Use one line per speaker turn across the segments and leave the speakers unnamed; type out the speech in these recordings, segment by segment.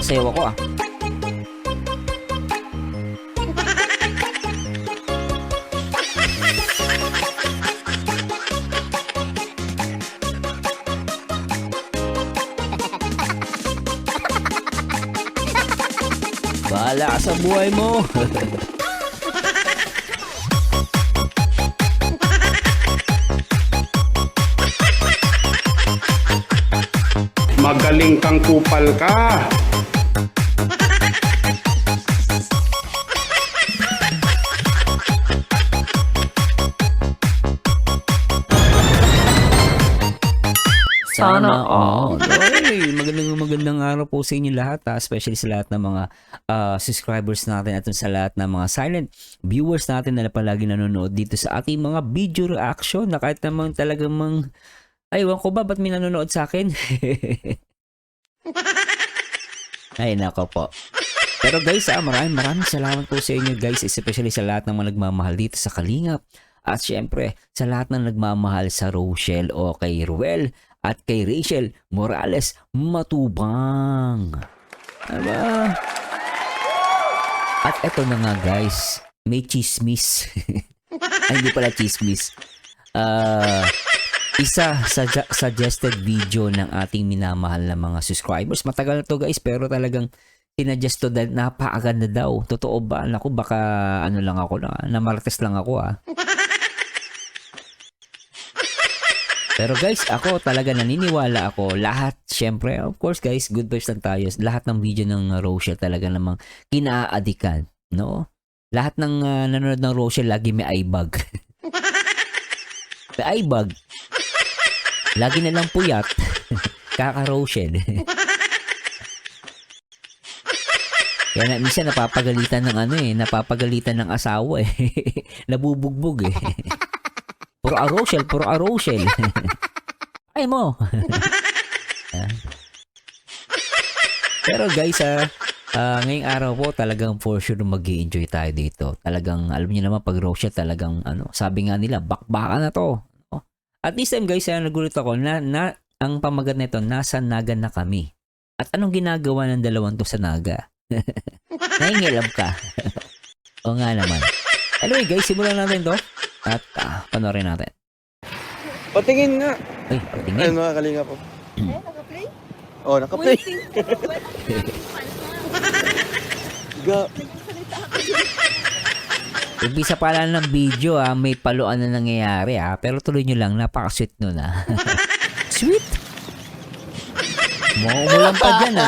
Napagsayaw ako ah. Bahala ka sa buhay mo.
Magaling kang kupal ka.
Sana all. Oy, magandang araw po sa inyo lahat, especially sa lahat ng mga subscribers natin at sa lahat ng mga silent viewers natin na palagi nanonood dito sa ating mga video reaction na kahit naman talagang aywan ko ba, ba't may nanonood sa akin? Ay, nako po. Pero guys, maraming salamat po sa inyo guys, especially sa lahat ng mga nagmamahal dito sa Kalingap. At syempre, sa lahat ng nagmamahal sa Rochelle o kay Ruel at kay Rachel Morales Matubang. Diba? At eto na nga guys, may chismis. Ay, hindi pala chismis. Isa sa suggested video ng ating minamahal na mga subscribers. Matagal na to guys, pero talagang sinadjust to dahil napakaganda daw. Totoo ba? Naku, baka ano lang ako na, namartes lang ako ah. Pero guys, ako talaga naniniwala ako. Lahat, syempre, of course guys, good vibes lang tayo. Lahat ng video ng Rochelle talaga namang kinaadikan, no? Lahat ng nanonood ng Rochelle lagi may eye bag. May eye bag. Lagi na lang puyat. Kaka-Rochelle. Kaya na, minsan napapagalitan ng napapagalitan ng asawa eh. Nabubugbog eh. Puro Rochelle. Ay mo. Pero guys, ngayong araw po talagang for sure mag-i-enjoy tayo dito. Talagang alam niyo naman pag Rochelle talagang sabi nga nila bakbaka na to. At this time guys, nagulat ako na ang pamagat nito, nasa Naga na kami. At anong ginagawa ng dalawang to sa Naga? Nahingilab ka. O nga naman. Anyway guys, simulan natin to. At panoorin natin.
Patingin nga.
Ay, patingin.
Ayun mga kalinga po.
Naka-play?
Oh, naka-play. Ga.
Umpisa pa lang ng video may paluan na nangyayari pero tuloy nyo lang, napaka-sweet nun Sweet? Umuulan pa dyan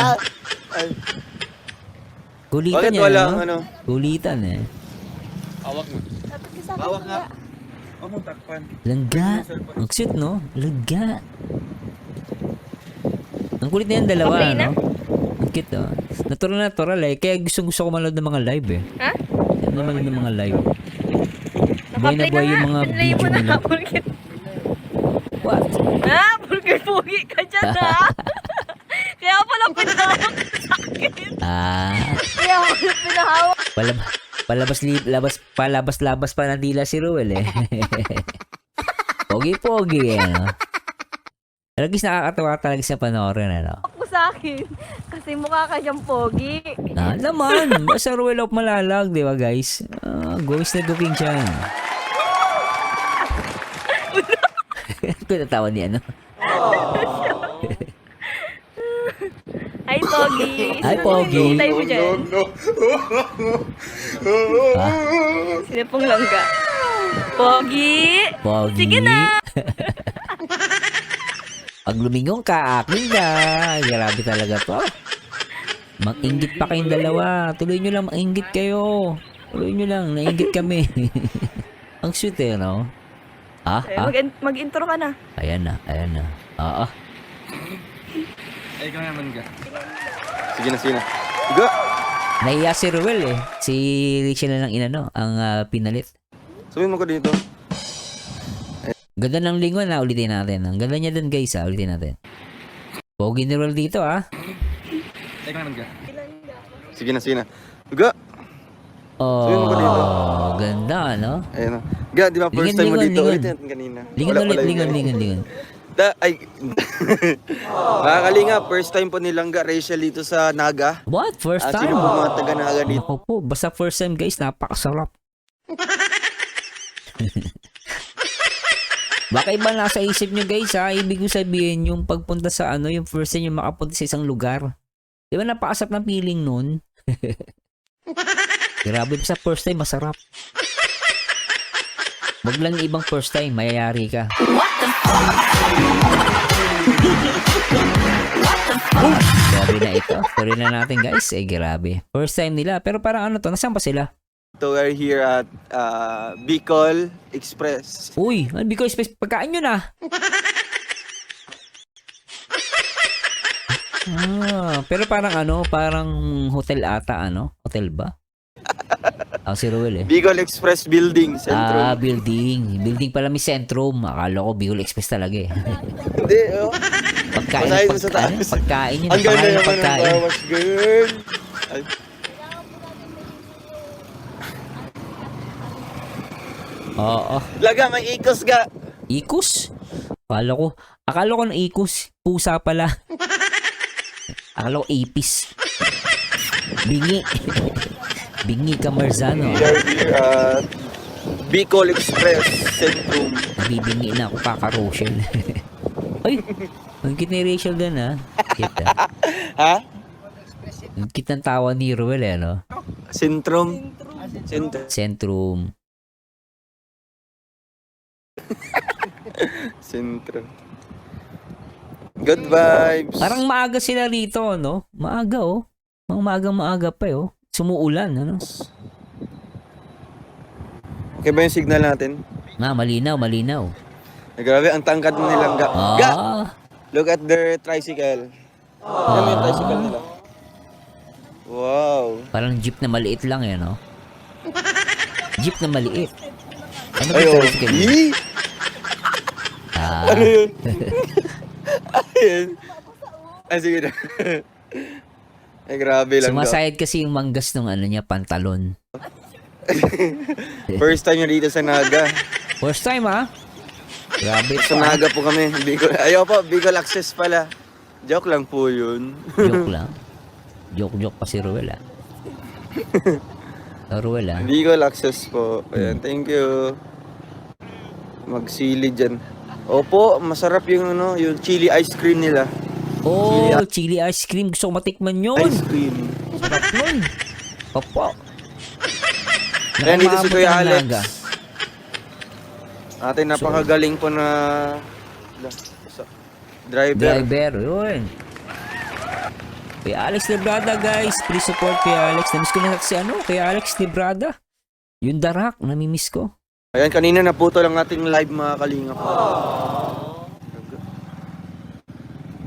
Kulitan
Bakit
yan,
walang
Kulitan
Hawak mo. Hawak nga. Huwag mong takpan.
Langga. Ang sweet, no? Langga. Ang kulit na yan dalawa,
Okay na?
no? Ang cute, Natural Kaya gusto ko manood ng mga live
Ha?
Manood ng mga live. Buhay na
Naka-play
buhay
na
yung
nga.
mga
Pinlay
video
mo na
nila.
Burger.
What?
Burger pogi ka dyan Kaya pala pinahawak sa akin. Kaya pala pinahawak.
Palabas pa ng dila si Ruel Pogi-pogi Lagis nakakatawa talaga sa panoorin
Ako sa akin. Kasi mukha ka dyan pogi.
Naman, basta Ruel of Malalag, di ba guys? Gawis na gawin dyan. Ito natawa ni
Hi, Pogi.
Hi, Pogi.
Hintay mo dyan. Sino pong langga? Pogi.
Pogi.
Sige na.
Pag lumingong ka, akin na. Grabe talaga to. Mag-inggit pa kayong dalawa. Tuloy nyo lang, mag-inggit kayo. Tuloy nyo lang, nainggit kami. Ang sweet no?
Mag-intro ka na.
Ayan na.
Ay, ikaw naman ga. Sige na. Ga.
Nahiya si Ruel Si Rachel na lang ang pinalit.
Sabihin mo ko dito.
Ganda ng lingon ulitin natin. Ang ganda niya dun guys ulitin natin. Pogi ni Ruel dito
Ay, ikaw naman ga. Sige na. Ga. Sabihin mo ko dito.
Ganda
Ayun Ga, di ba first time mo dito? Ulitin natin kanina.
Lingon.
Ay, mga kalinga, first time po nilangga Rachel dito sa Naga.
What? First time?
Sino po mga taga Naga dito?
Ako po, basta first time guys, napakasarap. Baka iba nasa isip nyo guys ha, ibig ko sabihin yung pagpunta sa yung first time yung makapunta sa isang lugar. Di ba napakasap ng feeling nun? Grabe sa first time, masarap. Wag lang yung ibang first time, mayayari ka. Grabe na ito. Sorry na natin guys. Grabe. First time nila. Pero parang nasaan pa sila?
So we're here at Bicol Express.
Uy, Bicol Express. Pagkain nyo na. Pero parang parang hotel ata, Hotel ba? Si Ruel eh.
Bicol Express Building, Central.
Building. Building pala may Centrum. Akala ko Bicol Express talaga eh.
Hindi,
Pagkain,
Masahin mo sa taas.
pagkain yun.
Ang ganda
Pangalan ng
naman ng
pagkain.
bawas, girl. Ay.
Oo.
Laga, may ikos ga.
Ikus? Akala ko na ikus. Pusa pala. Akala ko ipis. Bingi. Bingi ka, Marzano.
We are here at Bicol Express Centrum.
Nabibingi na ako, kaka-Rochelle. Ay, ang cute ni Rachel dun, ha? Cute, ha?
Ha?
Ang cute ng tawa ni Ruel,
Centrum.
Centrum.
Centrum. Good vibes.
Parang maaga sila rito, no? Maaga, oh. Maaga pa, oh. Sumuulan,
Okay ba yung signal natin?
Malinaw.
Grabe, ang tangkad mo nilang ga. Ga! Look at their tricycle. Ano yung tricycle nila? Wow.
Parang jeep na maliit lang, no? Jeep na maliit. Ano ba
Ay,
yung
oh.
tricycle?
Yee! Ano yun? Ayun. Ay, sige na. Ay, grabe lang daw.
Sumasayad kasi yung manggas ng niya, pantalon.
First time niya dito sa Naga.
First time, ha? Grabe
Sa
pa.
Naga po kami. Bicol. Ayaw po, Bicol Access pala. Joke lang po yun.
Joke lang. Joke pa si Ruel, ha? Ruel, ha?
Bicol Access po. Ayan, thank you. Magsili dyan. Opo, masarap yung yung chili ice cream nila.
Oh, chili ice cream. Gusto ko matikman yun.
Ice cream.
Sarap nun. Opo.
Ayan, dito si
Nakakamot
Kuya
ng
Alex.
naga.
Ate, napakagaling po na driver.
Yun. Kuya Alex Librada, guys. Please support Kuya Alex. Namiss ko na si Kuya Alex Librada. Yung darak, namimiss ko.
Ayan, kanina naputo lang ating live mga kalingap.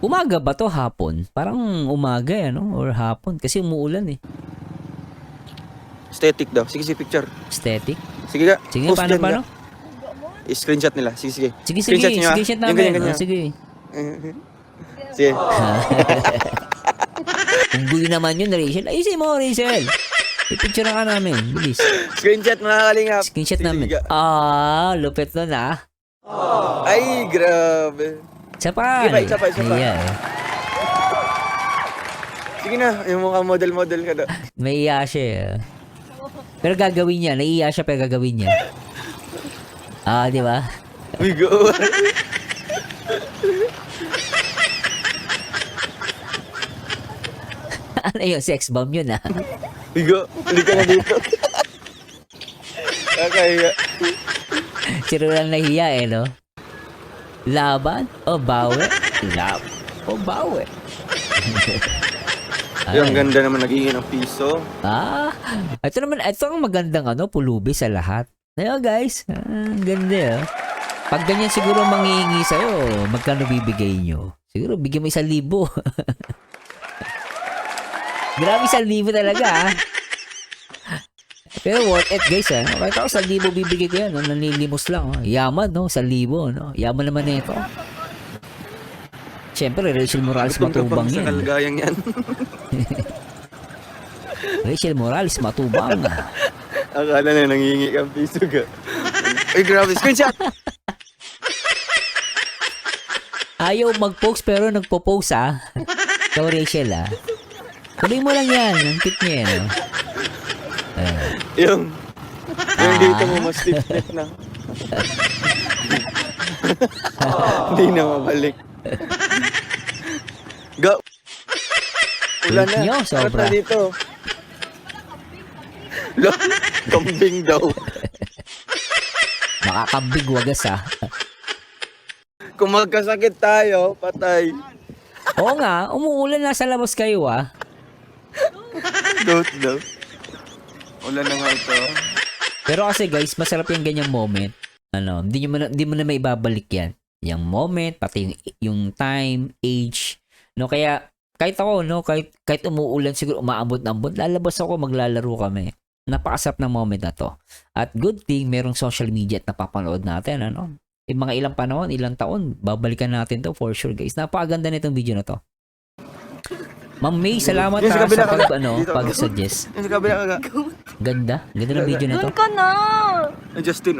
Umaga ba to hapon? Parang umaga or hapon kasi umuulan eh.
Aesthetic daw. Sige, picture.
Aesthetic.
Sige ga.
Sige,
Post
paano?
dyan, ga. I-screenshot nila. Sige.
Sige,
nyo, ah.
screenshot
Yung
namin.
ganyan.
Sige.
Sige.
Unggoy naman yun, Rachel. Ayusin mo, Rachel. I-picture ka namin. Bilis.
Screenshot mga kalingap.
Screenshot
Sige,
namin.
ga.
Lupit nun ah.
Ay, grabe.
Isa pa.
Isa pa.
Yeah.
Sige na, yung mga model-model ka daw.
May iya siya eh. Pero gagawin niya. Naiiya siya pero gagawin niya. Di ba?
We go.
Ano yung sex bomb yun ah?
We go. Hindi ka na dito. Okay.
Si Ruel nahiya no? Laban o bawi? Bawi.
Yung ganda naman nagiging ng piso.
Ito ang magandang pulubi sa lahat. Ayo guys, ganda Pag ganyan siguro manghihingi sa'yo, magkano bibigay nyo? Siguro bigyan mo 1,000. Grabe 1,000 talaga Pero worth it guys Kahit ako 1,000 bibigay ko yan Nanlilimos lang Yaman 1,000 Yaman naman ito. Siyempre Rachel Morales matubang
Sa
yan
kalagayang yan.
Rachel Morales matubang
Akala na nangingi kang piso ka. Ay, grabe. Screenshot!
Ayaw mag-post pero nagpo-post Ikaw, Rachel Tuloy mo lang yan. Ang cute niya yan.
Yung dito mo mas stiff na. Hindi na mabalik. Go! Ulan
Cute nyo,
na.
sobra.
Tara dito. Kambing daw.
Makakambig wagas
Kung magkasakit tayo, patay.
Oo nga, umuulan na sa labas kayo
Goat daw. Ulan na nga ito.
Pero kasi guys, masarap yung ganyang moment. Hindi mo na may ibabalik yan. Yung moment, pati yung time, age. No, kaya kahit ako, kahit umuulan siguro, umaambot-ambot, lalabas ako, maglalaro kami. Napakasarap ng moment na to. At good thing, merong social media at napapanood natin, Yung mga ilang panahon, ilang taon, babalikan natin to for sure, guys. Napakaganda nitong video na to. Ma'am May, salamat
Yung sa kabila
sa
ka, dito.
pag-suggest.
Yung sa kabila ka.
Ganda ng video na to.
Doon ka na.
Justin,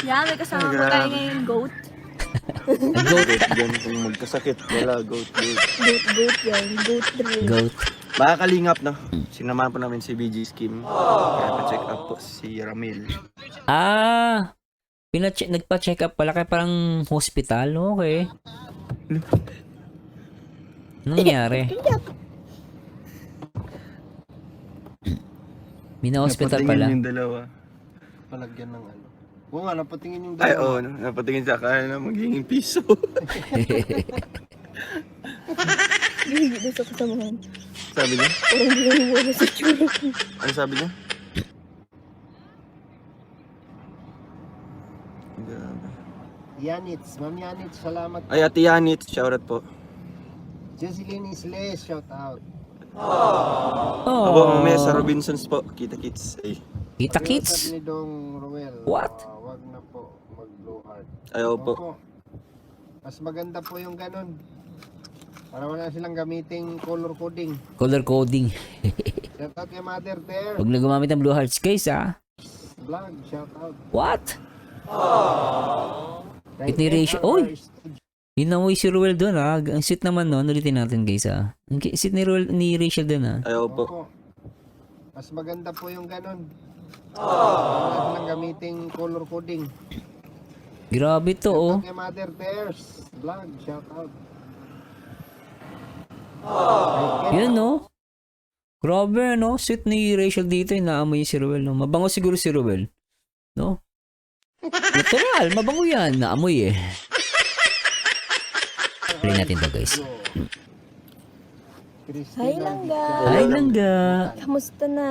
Yan, may kasama po tayo ngayon, goat.
Goat yan. Kung magkasakit, wala. Goat.
Goat yan. Goat drink.
Goat.
Baka kalingap, no? Sinamahan po namin si BG Scheme. Kaya pa-check up po si Ramil.
Nagpa-check up pala kaya parang hospital. Okay. Anong nangyari? Mina-hospital pala.
Napatingin yung dalawa.
Palagyan ng ano. Oo nga, napatingin yung
Ay,
dalawa.
oo. Napatingin sa kanya na magiging piso.
Hindi doon sa kasamahan.
Sabi niya?
Parang hindi na wala sa tsura ko.
Ano sabi niya? Grabe.
Yanitz, Ma'am Yanitz, salamat.
Ay, Ate Yanit, shoutout po.
Jocelyn Isles, shout out.
Abo, mamaya sa Robinsons po. Kita-kits. Ay,
Kita kids?
Sabi ni Dong Ruel,
What?
wag na po mag-blue heart.
ayaw po.
Opo. Mas maganda po yung ganun. Para wala silang gamiting color coding.
Color coding.
Shout out kay Mother Ter.
Huwag na gumamit ng Blue Hearts, guys,
Vlog, shout out.
What?
Kay
Itineration.
NRR
Oy! Inamoy si Ruel doon, Ang sweet naman, Ulitin natin, guys, Ang sweet ni Rachel doon,
Ayaw po.
Opo. Mas maganda po yung ganun. Wala silang gamiting color coding.
Grabe to,
Shout out kay Mother Ter's vlog, shout out.
Yun, Grabe, Sweet ni Rachel dito, inaamoy si Ruel, Mabango siguro si Ruel, Natural, mabango yan. Naamoy, Play natin to, guys.
Hi, Langga.
Hi, Langga.
Kamusta na?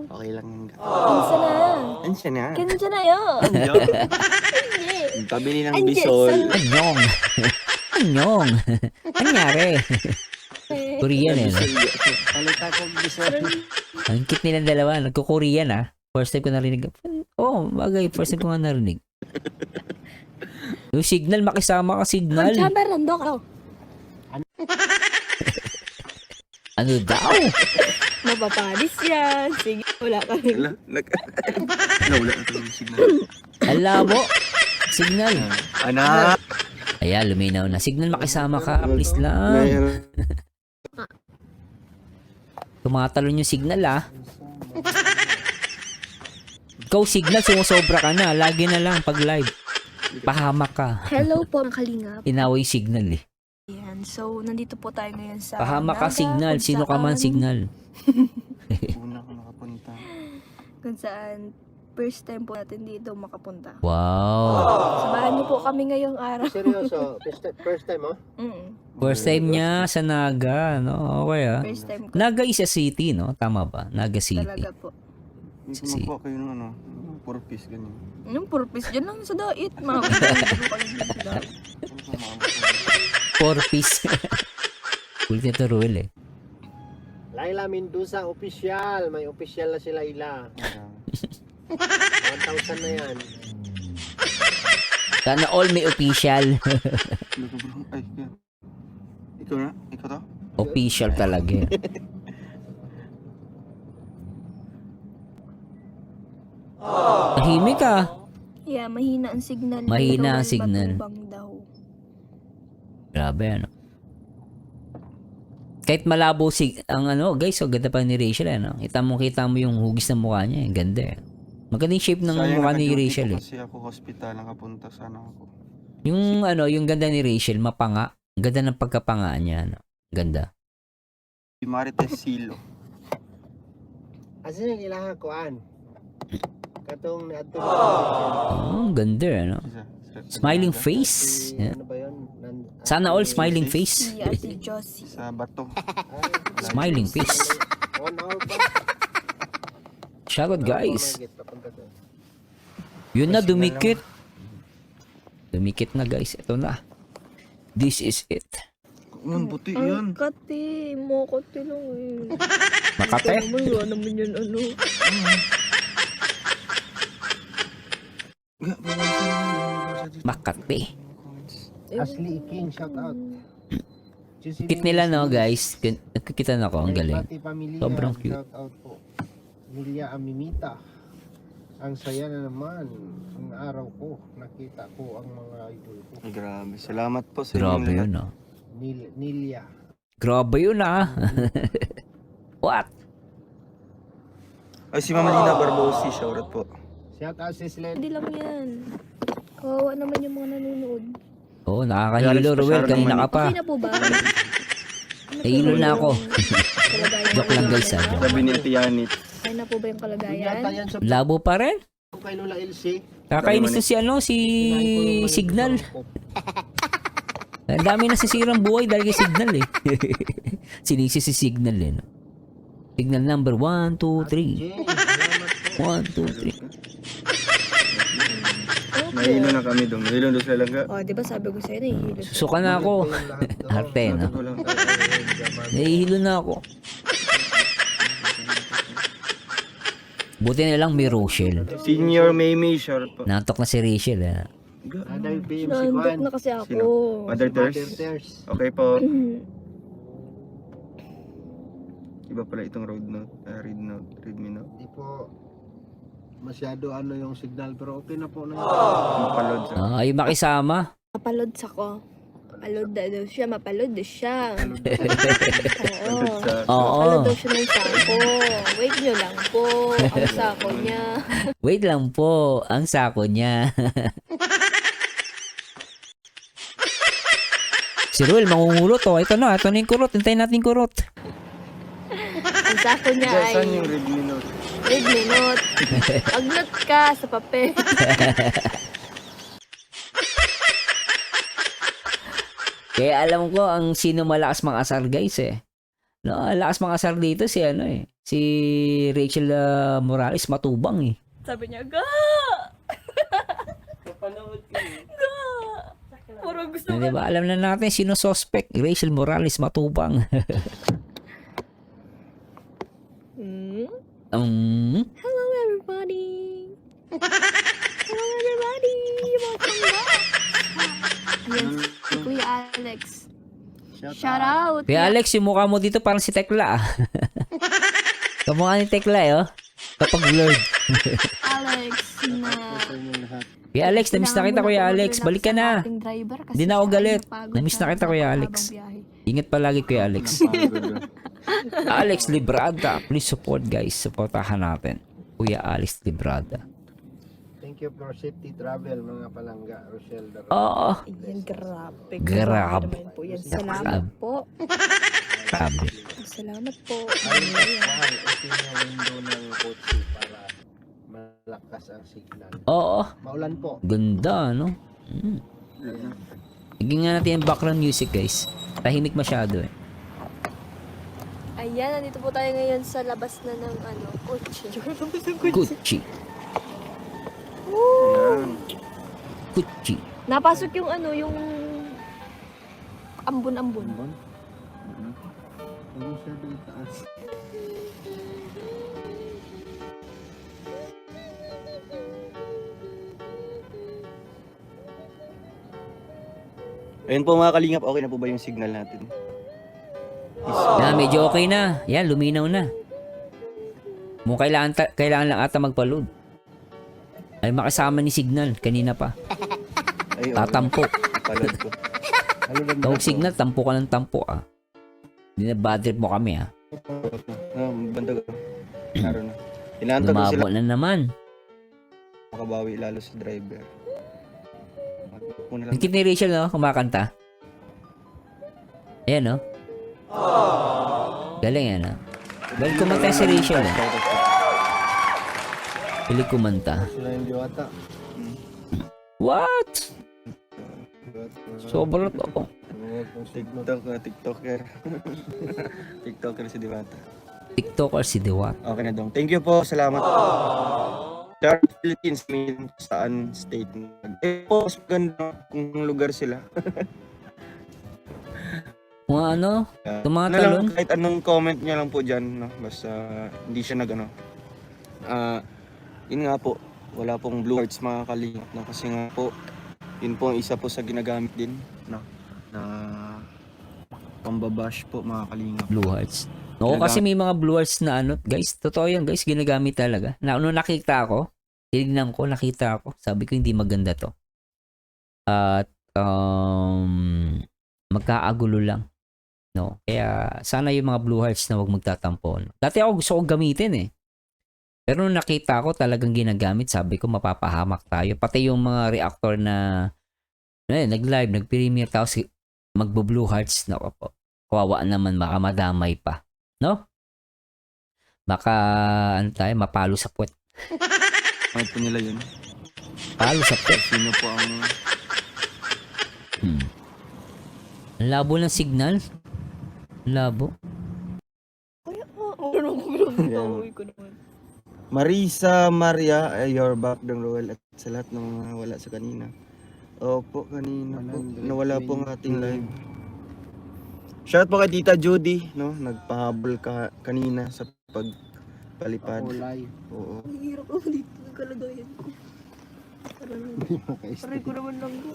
Okay lang yun.
Kansa na?
Ansiya na.
Kansa na yun? Hindi.
Pabili ng
Andiyan,
bisol.
Anyong. Anyong. Nangyari. Korean,
Palita ko gusto.
Ang cute nilang dalawa. Nagko-Korean, First time ko narinig. Bagay. First time ko nga narinig. Yung signal, makisama ka signal.
Magsabarando ka.
Ano daw?
Mapapalis yan. Sige, wala kami.
Nawala na ito yung signal.
Alam mo. Signal.
Anak!
Ayan, luminaw na. Signal, makisama ka. Please lang. Tumatalon yung signal, Ikaw, signal, sumusobra ka na. Lagi na lang pag live. Pahamak ka.
Hello po, ang kalingap.
Inaway signal,
Ayan, so nandito po tayo ngayon sa
Pahamak ka,
Naga,
signal.
kung
Sino ka man,
saan-
signal.
Una ko nakapunta.
Kung saan first time po natin dito makapunta.
Wow.
Sabahan niyo po kami ngayong araw.
Seryoso, first time,
First time niya sa Naga, Okay,
First time ko
Naga is a city, Tama ba? Naga City.
talaga po.
Hindi ko magkuha kayo ng puro piece ganyan.
Yung purpose dyan lang sa dait, mga
Four piece. Cool nito, Ruel,
Laila Mendoza, official. May official na sila ila. 1,000 na yan.
Sana all may official.
Ay, yan. Ikaw na? Ikaw to?
Official talaga. Tahimik,
Yeah, mahina ang signal.
Mahina ang
Rowan
signal.
Matubang daw.
Grabe, ano. Kahit malabo ang ano, guys, so ganda pa ni Rachel, ano. Kita mo yung hugis ng mukha niya, ganda eh. Maganda yung shape ng
Sayang
mukha ni
naka-duty
Rachel
po
eh.
kasi ako hospital nakapunta sana ako.
Yung ano, yung ganda ni Rachel, mapanga. Ang ganda ng pagkapanga niya, ano. Ganda.
Si Marites Silo.
Kasi yung ilang kuan. Katong nato.
Oh, ang ganda, ano. Smiling face. Yeah.
Ano ba yun?
Sana all smiling face.
Si Ate Josie.
Sa bato.
Smiling face.
On our ba?
Shoutout, guys.
Papunta doon.
Yun na, dumikit. Dumikit na, guys. Ito na. This is it.
Ang buti
Ang
yan.
kati. Mokoti lang eh.
Makate?
Wala naman yun ano.
Makate.
Ashley King, shout out.
Kit nila, no, guys. Nakikita na ako. Ang galing.
Pati pamilya,
Sobrang cute.
shout out po. Lilia Amimita. Ang saya na naman. Ang araw ko, nakita ko ang mga idol ko.
Ay, grabe. Salamat po sa
Grabe
inyong
yun,
lahat.
ah.
Nilia.
Grabe yun, ah. What?
Ay, si Mama Lina Barbosi, shoutout po.
Shout out si Slen.
Hindi lang yan. Kawawa naman yung mga nanonood.
Oo, nakakahilo, Ruel. Kanina ka pa.
Okay na po ba?
Nahilo na ako.
Kalagayan
Joke lang, guys, ah.
Sabi ni Ate Yanit.
Okay na po ba yung
Yata
kalagayan?
yan sa
Labo pa rin.
kay Lola Elsie.
Kakainis to si ano, si Signal. Ang dami nasisirang buhay dahil kay Signal eh. Sinisi si Signal eh. No? Signal number 1, 2, 3.
Jay, salamat po.
1, 2, 3.
Nahilo na kami doon. Nahilo doon sa langga.
Oh, di ba sabi ko sa'yo, nahihilo.
Susuka na ako.
Yung lahat doon.
Arte, no?
Sabi ko lang tayo.
Nahihilo na ako. Buti na lang may Rochelle.
Senior Maymay, shoutout po.
Natok na si Rachel eh.
Another BM si
Nandok
Juan.
na kasi ako.
Sino? Mother
Mother
Terse.
Terse.
Okay po.
Mhm.
Iba pala itong road note. Read note. Read me note.
Di po masyado ano yung signal pero okay na po na yun.
Mapalod sa...
Ay, makisama.
Mapalods ako. Mapalod daw siya, mapalod daw siya. Oo.
Mapalod sa...
Oo.
Mapalod daw siya ng sako. Wait nyo lang po. Ang sako niya.
Wait lang po. Ang sako niya. Si Ruel, mangungulot oh. Ito na yung kurot. Hintayin natin yung kurot.
Ang sako niya
Guys,
ay
saan yung read me note?
read me note. Agnot ka sa papel.
Kaya alam ko ang sino malakas mang-asar guys eh. No, lakas mang-asar dito si ano eh. Si Rachel Morales matubang eh.
Sabi niya, ga! Napanood ko Ga! Puro gusto
Di ba? Alam na natin sino suspect. Rachel Morales matubang.
Hello everybody! Hello everybody! Welcome back! Ayan, si Kuya Alex. Shout out!
Kaya Alex, yung mukha mo dito parang si Tekla ah. Kamukha ni Tekla eh oh. Kapag blurred.
Alex na...
Kaya Alex, namiss na kita Kuya Alex. Balik ka na. Hindi na ako galit. Namiss na kita Kuya Alex. Ingat palagi Kuya Alex. Alex Librada. Please support guys. Supportahan natin. Kuya Alex Librada.
Thank you for City Travel mga palangga, Rochelle.
Oo.
Ayan, grabe.
Grabe.
naman po yan. Salamat po.
Grabe.
Salamat po.
Open yung window ng kotse para malakas ang signal.
Oo.
Maulan po.
Ganda no? Higing nga natin yung background music guys. Tahimik masyado eh.
Ayan, nandito po tayo ngayon sa labas na ng ano, kotse.
Gucci.
Woo!
Gucci.
Napasok yung ano, yung ambon-ambon.
Ano siya doon taas?
Ayun po mga kalingap, okay na po ba yung signal natin?
Na, medyo okay na. Yan, luminaw na. Kailangan lang ata magpa-load. Ay makasama ni Signal kanina pa.
Ay,
Tatampo.
Palad ko.
Ano lang
Tawag Signal, tampo ka ng tampo ah. Hindi na bad trip mo kami ah.
Banda ko. Araw na. Inaantog ko sila
Lumabo na naman.
makabawi lalo sa driver. Muna lang.
Ang cute ni Rachel no, kumakanta. Ayan no. Galing yan no. Galing kumanta si Rachel eh. Galing kumanta.
sila yung diwata.
What? Sobrang to.
TikToker. TikToker si Diwata.
TikToker si Diwat.
Okay na dong. Thank you po. Salamat. Star Philippines, mean saan state? Po, mas maganda kung lugar sila.
Mga ano? Tumatalon?
Ano lang, kahit anong comment niya lang po dyan, no? Basta hindi siya yun nga po, wala pong blue hearts mga kalingap, no? Kasi nga po, yun po ang isa po sa ginagamit din, no? Na pambabash po mga kalingap.
Blue Hearts. Oo, kasi may mga Blue Hearts na ano, guys, totoo yan guys, ginagamit talaga. Nung nakita ako, tinignan ko, nakita ako, sabi ko hindi maganda to. At, magkaagulo lang. No? Kaya, sana yung mga Blue Hearts na wag magtatampo. No? Dati ako gusto kong gamitin eh. Pero nung nakita ko talagang ginagamit, sabi ko mapapahamak tayo. Pati yung mga reactor na nag-live, nag-premiere tapos magbo-Blue Hearts. Nako po. Kawawa naman, baka madamay pa. No? Baka, ano tayo, mapalo sa puwet.
Ano po nila yun?
Palo sa puwet.
Sino po ang...
Ang labo ng signal. Labo.
Kaya ano ko ginagawa ko naman.
Marisa Maria, you're back ng Roel at sa lahat ng mga wala sa kanina. Opo, kanina po. Nawala po ang ating live. Shout po kay Tita Judy, no? Nagpahabol ka kanina sa pagpalipad.
Kulay.
Oo.
Ang hirap ako dito ng kalagayan ko. Aray ko naman lang ko.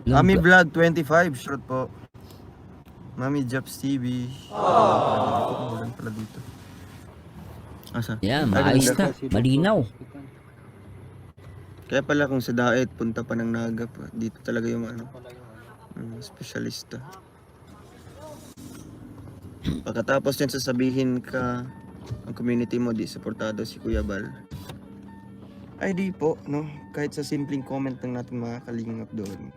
Mami Vlog 25, short po. Mami Jobs TV. Ulan pala dito. Asa?
Yan, maayos na. Malinaw.
Kaya pala kung sa Daet, punta pa ng Naga pa. Dito talaga yung specialista. Pagkatapos yan sasabihin ka, ang community mo di supportado si Kuya Bal. Ay di po, no? Kahit sa simpleng comment lang natin mga kalingap doon.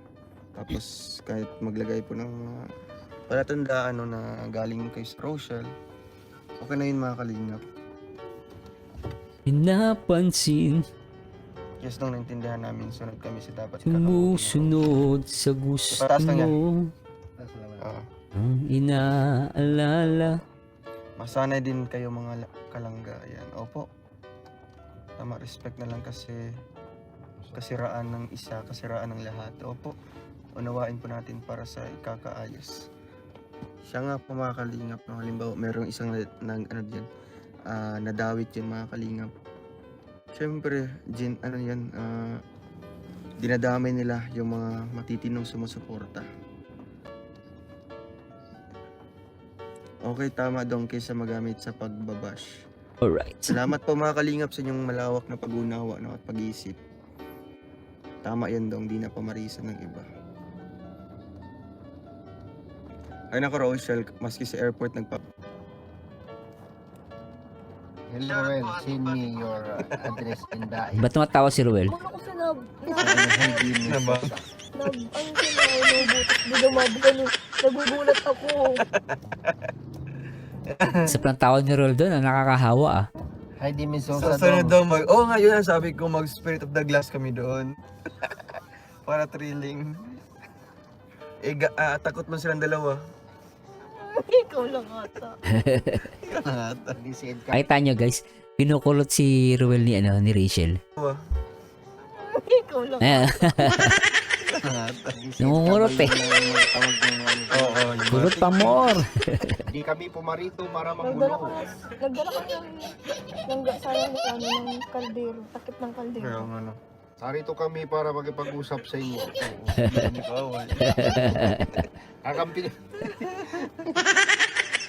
Tapos kahit maglagay po ng palatandaan na galing kay Rochelle, okay na yun mga kalingap.
Pinapansin,
Yes, nung naintindihan namin, sunod kami sa dapat
sumusunod sa gusto
Ipataas lang yan.
mo. Ang inaalala.
Masanay din kayo mga kalangga. Ayan. Opo. Tama, respect na lang kasi kasiraan ng isa, kasiraan ng lahat. Opo. Unawain po natin para sa ikakaayos. Siya nga po mga kalingap. No? Halimbawa, merong isang nadawit yun mga kalingap. Siyempre, dinadamay nila yung mga matitinong sumusuporta. Okay, tama dong kaysa magamit sa pagbabash.
Alright.
Salamat po mga kalingap sa inyong malawak na pag-unawa at pag-iisip. Tama yan dong, di na pamarisan ng iba. Ay nako Rochelle, maski sa airport
Hello, Roel. Send me your address in Daet.
Ba't tumatawa si Ruel?
Ano ko sa nab...
Naba?
Ano sila, nabutas, bigam ganun. Nagugulat ako.
Sa plantawan ni Ruel doon, nakakahawa ah.
Heidi
Sa
Mendoza
sunod
daw.
daw Oo nga yun ang sabi ko, mag-Spirit of the Glass kami doon. Para thrilling. Takot man silang dalawa.
Ikaw lang ata.
Nakita nyo guys, pinukulot si Ruel ni Rachel.
Ikaw lang.
Ayan. Nangungurot eh.
Oo.
Kulot pa more.
Hindi kami pumarito para
Nagdala
magulo.
ko ng sayang ng kaldero. Takip ng kaldero.
Kaya ano.
Sarito kami para makipag-usap sa inyo.
Hindi ko awal.
Kakampi.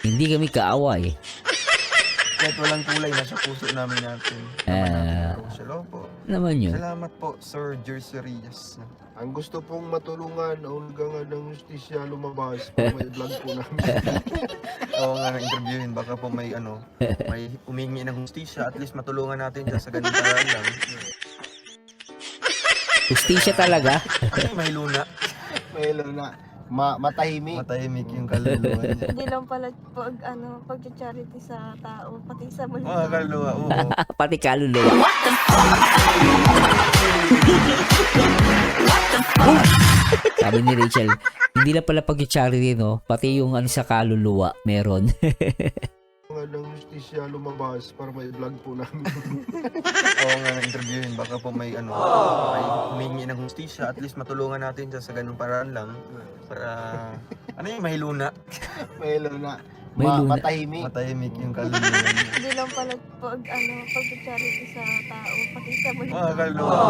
Hindi kami kaaway.
kahit walang kulay, nasa puso namin natin. Hello po.
Naman yun.
Salamat po, Sir Jersey Reyes.
Ang gusto pong matulungan o hanggang ng justisya lumabas para may vlog po namin.
Oo nga, na-interviewin. Baka po may may humingi ng hustisya. At least matulungan natin dyan sa ganun paraan lang.
Justisya talaga.
Ay, may luna.
May na matahimik.
Matahimik yung kaluluwa niya.
Hindi lang pala pag-charity sa tao, pati sa
Mga
multo.
kaluluwa, oo.
Pati kaluluwa. Sabi ni Rachel, hindi lang pala pag-charity, no? Pati yung sa kaluluwa, meron.
Ng justisya lumabas para may vlog po namin.
Oo nga, na-interviewin. Baka po may may humingi ng hustisya. At least matulungan natin dyan sa ganung paraan lang. Para, may luna.
May na
May luna.
matahimik.
Matahimik yung kaluluwa niya.
Hindi lang pala pag-charity sa tao, pati sa multo.
Mga kaluluwa.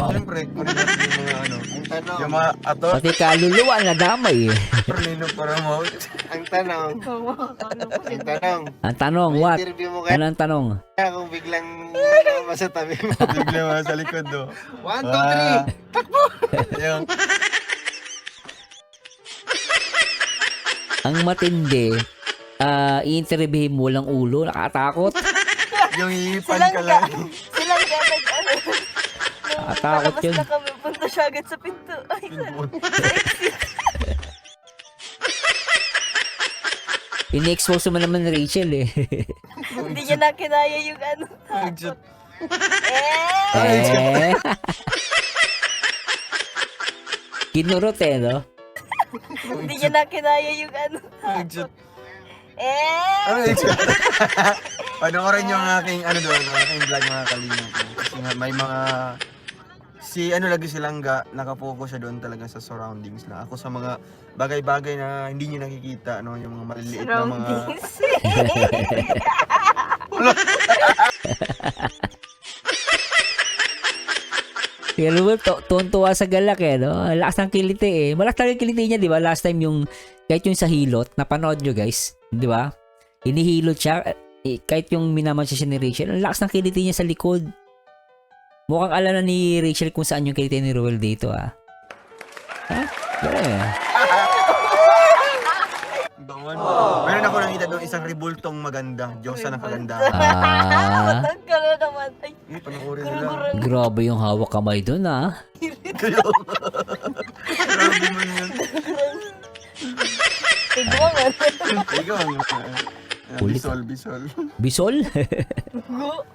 Siyempre, kunin natin yung mga
Ang tanong,
yung mga ator.
Pati kaluluwa, nadamay eh.
Perlino para mo.
ang tanong, ang tanong.
Ang tanong, what?
Interview mo kaya
Ano ang tanong?
kung biglang masatabi mo.
Bigla mga sa likod do.
1, 2, 3.
Yung,
Ang matindi, i-interviewin mo lang ulo, nakatakot.
yung iipan ka lang.
Silang gagag
Nakatakot yun.
na kami, punta siya agad sa pinto. Ay,
In-expose mo naman ni Rachel eh.
hindi niya na kinaya yung
Nag-shoot.
Eh. Kinurot eh, no?
Hindi niya na kinaya yung
Nag-shoot. Ano nag-shoot? Panoorin yung aking doon, aking vlog mga kalingap. Kasi nga may mga lagi silang nakapokus siya doon talaga sa surroundings lang. Ako sa mga bagay-bagay na hindi niyo nakikita, yung mga maliliit na mga
Pero mo, tuwan-tuwa sa galak eh, no? Lakas ng kiliti eh. Malakas talaga kiliti niya, di ba? Last time kahit yung sa hilot, napanood nyo guys, di ba? Inihilot siya, kahit yung minamatch siya ni Rachel, ang lakas ng kiliti niya sa likod. Mukhang alam na ni Rachel kung saan yung kiliti ni Ruel dito, ah. Ha? Yeah.
Bawan. Meron ako nakita doon isang rebultong maganda. Diyosa ng kagandahan.
Matag ka na naman. Ay,
Panoorin nila.
gurgurang.
Grabe yung hawak kamay doon, ah.
Grabe mo yun.
Tigwangan.
Ikaw ang
Kulit.
bisol.
Bisol?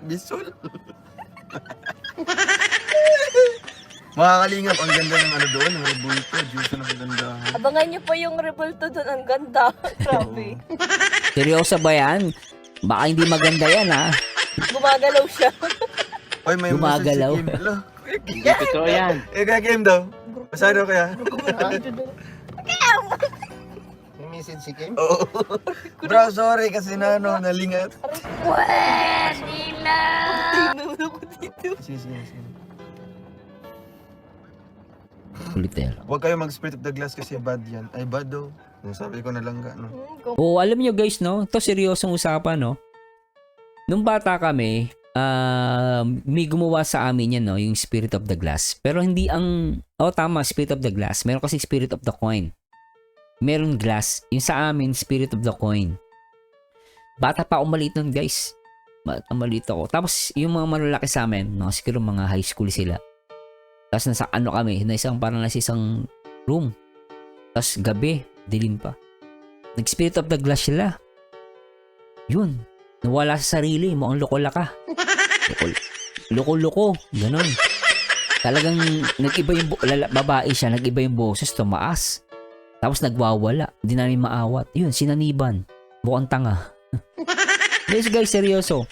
Bisol. Mga kalingap, ang ganda ng doon, ng rebulto, Diyosa ng kagandahan.
Abangan niyo po yung rebulto doon. Ang ganda. Grabe.
Seryoso ba yan? Baka hindi maganda yan, ah.
Gumagalaw siya.
Oy, may
Gumagalaw.
message si Kim. Hello.
Totoo yan.
Kaya Kim daw. Pasado kaya?
May message si Kim?
Oo. Bro, sorry kasi nalingat.
Tinulo ko dito.
Sige.
Kulit eh.
Huwag kayo mag-spirit of the glass kasi bad yan. Ay, bad daw. Sabi ko na lang no?
Oo, alam nyo guys, no? Ito seryosong usapan, no? Nung bata kami, may gumawa sa amin yan, no? Yung Spirit of the Glass. Pero hindi tama, Spirit of the Glass. Meron kasi Spirit of the Coin. Meron glass. Yung sa amin, Spirit of the Coin. Bata pa ako maliit nun, guys. Maliit ako. Tapos, yung mga malalaki sa amin, no? Siguro mga high school sila. Tapos nasa kami, parang nasa isang room. Tapos gabi, dilim pa. Nag-Spirit of the Glass sila. Yun. Nawala sa sarili. Mukhang loko-laka. Loko-loko. Ganon. Talagang nag-iba yung babae siya. Nag-iba yung boses. Tumaas. Tapos nagwawala. Hindi namin maawat. Yun, sinaniban. Mukhang tanga. Yes guys, seryoso.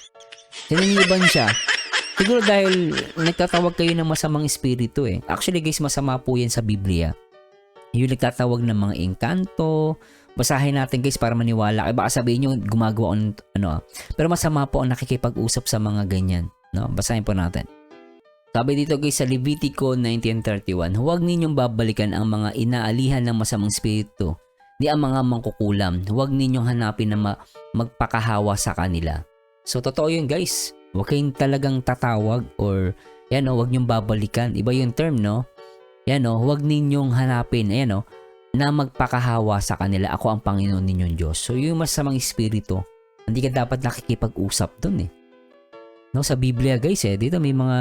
Sinaniban siya. Siguro dahil nagtatawag kayo ng masamang espiritu eh. Actually guys, masama po yan sa Biblia. Yung nagtatawag ng mga engkanto. Basahin natin guys para maniwala. Baka sabihin nyo gumagawa ng Pero masama po ang nakikipag-usap sa mga ganyan. No? Basahin po natin. Sabi dito guys sa Levitico 19:31, huwag ninyong babalikan ang mga inaalihan ng masamang espiritu ni ang mga mangkukulam. Huwag ninyong hanapin na magpakahawa sa kanila. So, totoo yun guys. Huwag kayong talagang tatawag or yan o, huwag niyong babalikan. Iba yung term, no? Yan o, huwag ninyong hanapin, ayan o, na magpakahawa sa kanila. Ako ang Panginoon ninyong Diyos. So, yung masamang espiritu, hindi ka dapat nakikipag-usap dun eh. No, sa Biblia guys dito may mga,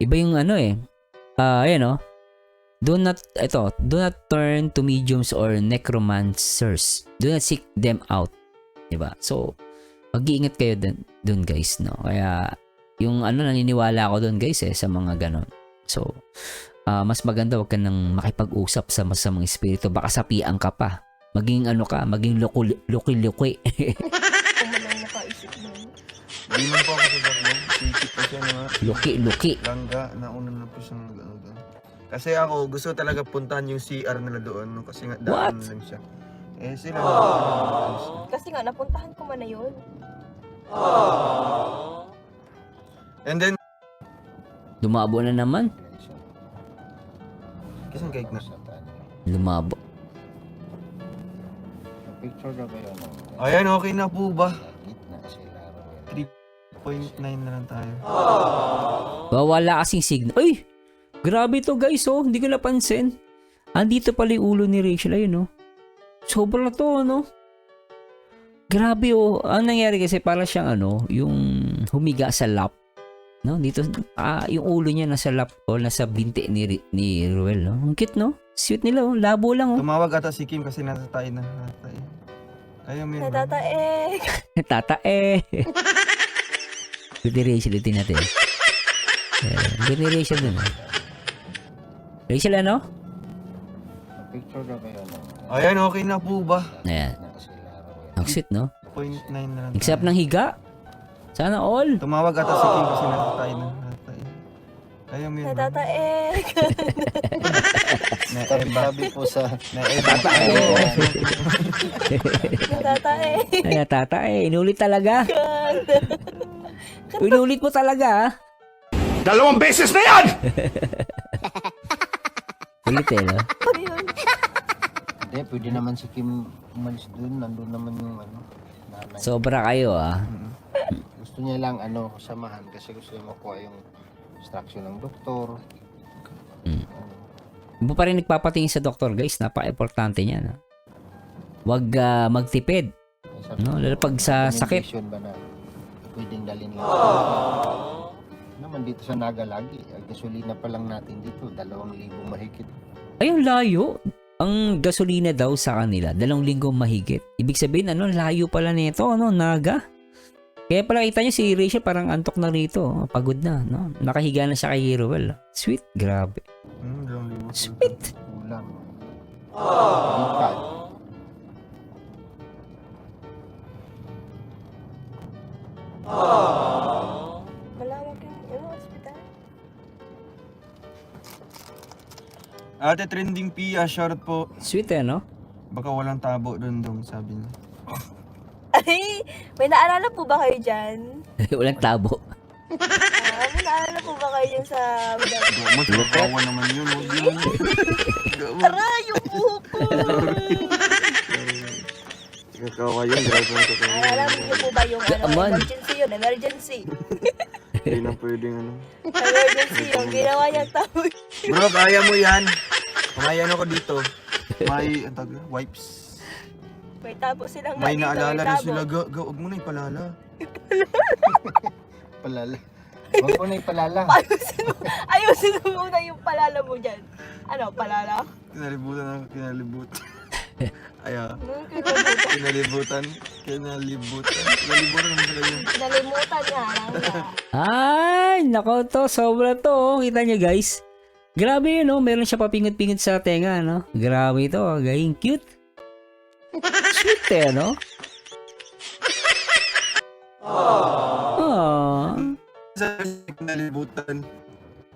iba yung ano ayan o, do not turn to mediums or necromancers. Do not seek them out. Diba? So, mag-iingat kayo dun guys, no? Kaya, yung naniniwala ako dun guys sa mga ganon. So, mas maganda wag ka nang makipag-usap sa masamang espiritu. Baka sapian ka pa. Maging maging luki-luki.
Kung man lang nakaisip mo.
Hindi man po ako sa Batman. Sisip pa siya mga
Luki-luki.
langga. Nauna na po siyang ano doon. Kasi ako, gusto talaga puntahan yung CR nila doon. No? Kasi nga, daan lang siya. Sila
Kasi nga, napuntahan ko man na yun.
And then,
Lumabo na naman.
kisang cake na.
Lumabo.
Picture na kayo ng
Ayan, okay na po ba?
gitna sila.
3.9 na lang tayo.
Wala kasing signal. Uy! Grabe to guys hindi ko napansin. Andito pala yung ulo ni Rachel. Ayun sobra to Grabe ang nangyari kasi para siyang yung humiga sa lap. No, dito yung ulo niya nasa lap o nasa binti ni Ruel, no. Ang cute, no? Sweet nila, labo lang
Tumawag ata si Kim kasi nasa tayo na. Kaya mo yun.
Natatae.
Tatae. Good ni Rachel ulitin natin. Good ni Rachel dun. Rachel
Picture na kayo ng
Ayan, okay na po ba?
Ayan.
gitna sila.
Ang sweet, no?
0.9 na lang.
Except ng higa. Sana all.
Tumawag ata si Kim kasi nasa tayo na. Kaya mo yun.
Natatae.
Tabi po sa
Natatae.
Ay, tatae. Inulit talaga. Inulit mo talaga,
2 beses na yan!
Ulit no?
Ano yun?
Hindi, pwede naman si Kim umalis doon. Nandun naman yung nanay.
Sobra kayo,
Gusto niya lang samahan kasi gusto niya makuha yung instruction ng doktor.
Mo pa rin nagpapatingin sa doktor, guys. Napaka-importante niya, no? Huwag magtipid. No, lalo pag sa sakit.
Recommendation ba na pwedeng dalhin lang? Naman dito sa Naga lagi. Gasolina pa lang natin dito, 2,000 mahigit.
Ay, ang layo. Ang gasolina daw sa kanila, 2 linggo mahigit. Ibig sabihin, layo pala nito, Naga. Kaya pala kita niyo si Rachel parang antok na rito. Pagod na, no? Nakahiga na siya kay Ruel. Sweet, grabe. Sweet.
Kulang. Bukad.
Malawak yung hospital.
Ate Trending Pia, shoutout po.
Sweet, no?
Baka walang tabo doon sabi niya.
Ay, may naalala po ba kayo dyan?
Walang tabo.
May naalala po ba kayo dyan sa...
Mas makawa naman yun. Huwag yun.
Aray, yung buhok ko!
Kakawa yun. Grabe na kakawa.
Alam niyo po ba yung
Aman.
emergency yun? Emergency.
Hindi na pwedeng
Emergency yung ginawa niyang tawag.
Bro, kaya mo yan. Kumayan ako dito. May, wipes.
May tabo silang
May
dito,
naalala rin
tabo.
sila. Huwag mo na ipalala.
Palala. Huwag ko na ipalala.
Ayusin mo muna yung palala mo dyan. Ano, palala?
Kinalibutan. Aya.
Kinalimutan.
Kinalibutan naman sila yun.
Kinalimutan nga lang na.
Ay, nako to. Sobra to. Kita niyo, guys. Grabe yun, Meron siya papingot-pingot sa tenga, no? Grabe ito. Gaying cute. Sweet, no?
Kinalibutan.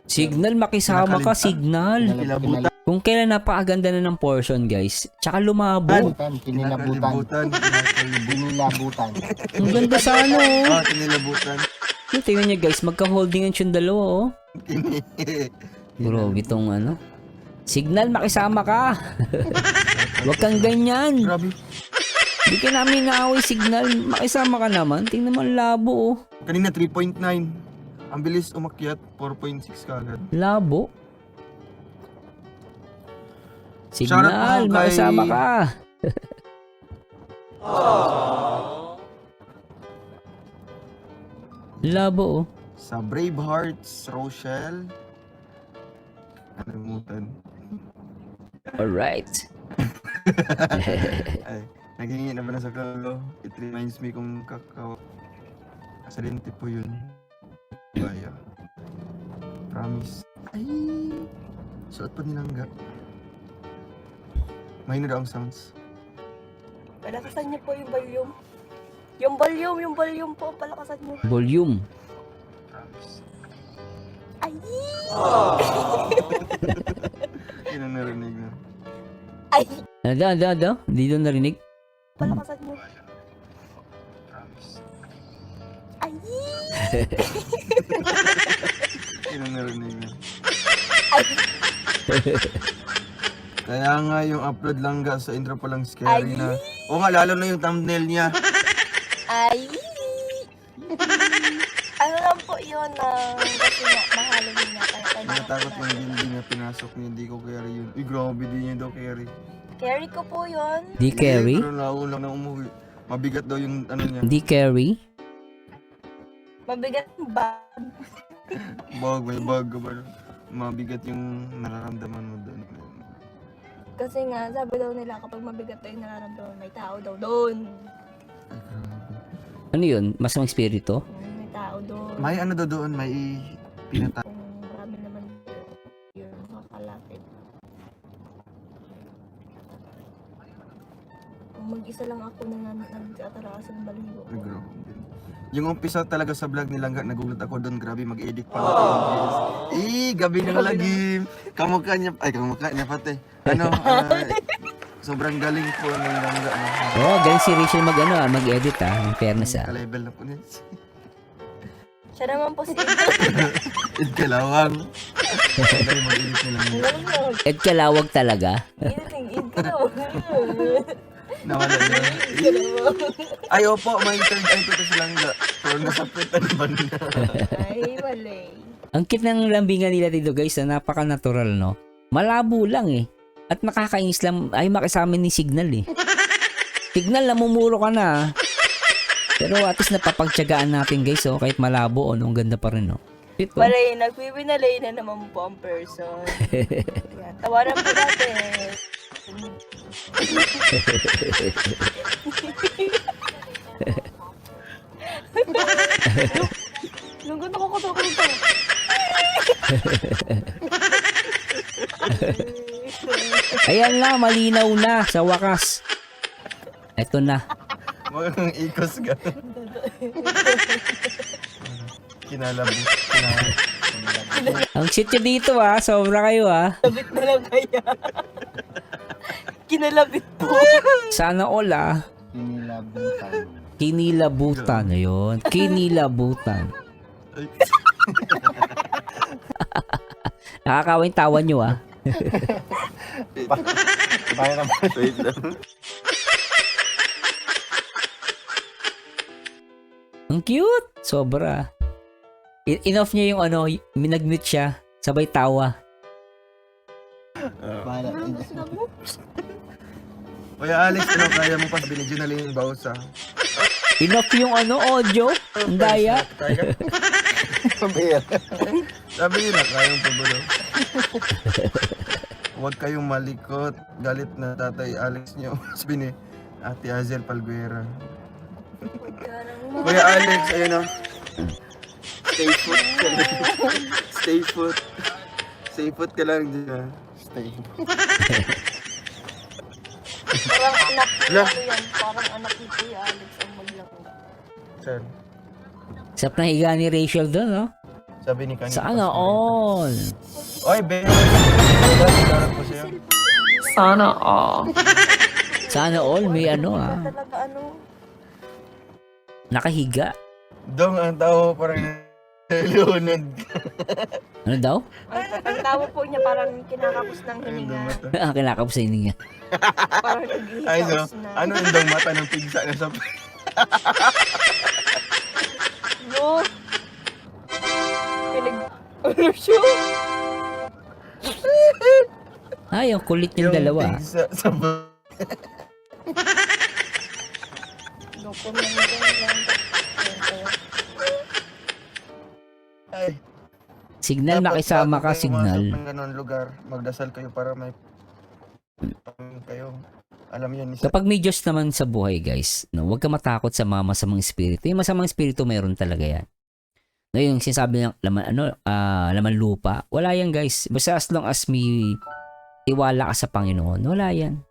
Signal, makisama ka, signal.
Kilabutan.
Kung kailan napakaganda na ng portion, guys. Tsaka lumabo.
Kinilabutan. Kinilabutan.
Ang ganda sa
Kinilabutan.
Tingnan niyo, guys. Magka-holding ang yung dalawa, Bro, itong Signal, makisama ka. Huwag kang ganyan.
Grabe.
Di ka namin naaway signal. Makisama ka naman. Tingnan mo ang labo oh.
Kanina 3.9. Ang bilis umakyat, 4.6 kagad.
Labo.
Shoutout
Signal,
po kay-
makisama ka. Labo oh.
Sa Brave Hearts, Rochelle. Kalimutan.
Alright.
Ay, naghingi na ba na sa kalo? It reminds me kung kasalente po yun. Baya. Promise. Ay! Suot pa nilangga. Mahina daw ang sounds.
Palakasan niyo po yung volume. Yung volume po, palakasan niyo.
Volume.
Promise.
Ay!
Yun ang narinig na.
Ay!
Ano? Hindi doon narinig?
Palakasan niyo.
Promise.
Ay!
Yun ang narinig na.
Ay!
Kaya nga yung upload lang sa intro pa lang scary
Ay.
na. O nga, lalo na yung thumbnail niya.
Ay! Ano lang po yun kasi nga, mahalin niya. Kaya kailangan
Nakatakot
ko
yung
na.
building na pinasok niya, hindi ko carry yun. Uy, grabe din niya daw carry.
Carry ko po yun.
Di carry?
Pero nauna na umuwi. Mabigat daw yung ano niya.
Di carry?
Mabigat yung bag.
Bag, may bag ka ba? Mabigat yung nararamdaman mo doon.
Kasi nga, sabi daw nila kapag mabigat daw yung nararamdaman, may tao daw doon.
Ay, grabe.
Ano yun? Masamang espiritu?
May tao doon.
May ano daw doon, may pinata.
Kung marami naman yun, makakalapit. Kung mag-isa lang ako na nag-atarasan ng baliho.
Ay, grabe. Yung umpisa talaga sa vlog nila, nagulat ako doon, grabe mag-edit pa natin. Gabi ng lagim. Kamukha niya, pati. Ano, sobrang galing po ng langga.
Oh, galing si Rachel mag-edit in fairness ah.
Ka-level na po niya.
Siya naman po si
Ed Kalawang. Galing mag-edit nila.
Ed Kalawag talaga.
Nawala niya. Ay, opo, may third eye ko to sa langga. Pero nasapitan ba niya?
Ay, wala.
Ang cute ng lambingan nila dito guys, napaka-natural no. Malabo lang eh. At nakakainis lang ay makisama ni Signal eh. Signal, namumuro ka na. Pero at least napapagtyagaan natin guys oh, kahit malabo oh, ang ganda pa rin oh. Cute, oh.
Walay, nagpipinalay na naman po ang person. Yan, tawaran po natin. Lungkot ako ito.
Ayan na, malinaw na sa wakas. Ito na.
Mga ikos ka. Kinalabot.
Ang sityo dito ah, sobra kayo ah.
Kinalabit na lang kaya. Kinalabit po.
Sana all ah.
Inilabutan.
Kinilabutan. Ayun. Kinilabutan. Nakakawa yung tawa nyo ah.
Bakit naman?
Wait lang.
Ang cute. Sobra. In-off niya yung ano, minag-mute siya. Sabay tawa.
Bahala.
Kuya Alex, ano kaya mo pa binigyan na lang yung bawsa?
In-off yung ano, audio. Ang daya.
Sabi nila, kayang pabulo. Huwag kayong malikot. Galit na tatay Alex nyo. Sabi ni Ate Azel Palguera. Kuya Alex, ayun o. Stay put ka lang. Stay put. Stay put ka lang dyan.
Stay.
Parang anak ni
Lah.
ano yan. Parang anak ni Kuya Alex ang maglangga.
Saan?
Sarap na higa ni Rachel doon, no?
Sabi ni kanina.
Sana all.
Oy, Ben. Shoutout po sa'yo.
Sana all may ano ah.
Talaga ano.
Nakahiga.
Dong, ang tao parang Lunod.
Ano daw?
Ang tawa po niya parang kinakapos ng hininga.
Kinakapos sa niya.
Parang
Ay, so,
naghihikaos na.
ano yung daw mata ng pigsa na sa...
No. Ano siya?
Ay, ang kulit yung dalawa.
Pigsa sa...
Loko na yun.
Ay,
Signal,
dapat
makisama
bago
ka,
kayo
signal.
pumasok ng ganun lugar, magdasal kayo para may... kayo. Alam yun,
Kapag may Diyos naman sa buhay, guys, no, huwag ka matakot sa mga masamang espiritu. Yung masamang espiritu, mayroon talaga yan. No, yung sinasabi ng laman lupa, wala yan, guys. Basta as long as may tiwala ka sa Panginoon, wala yan.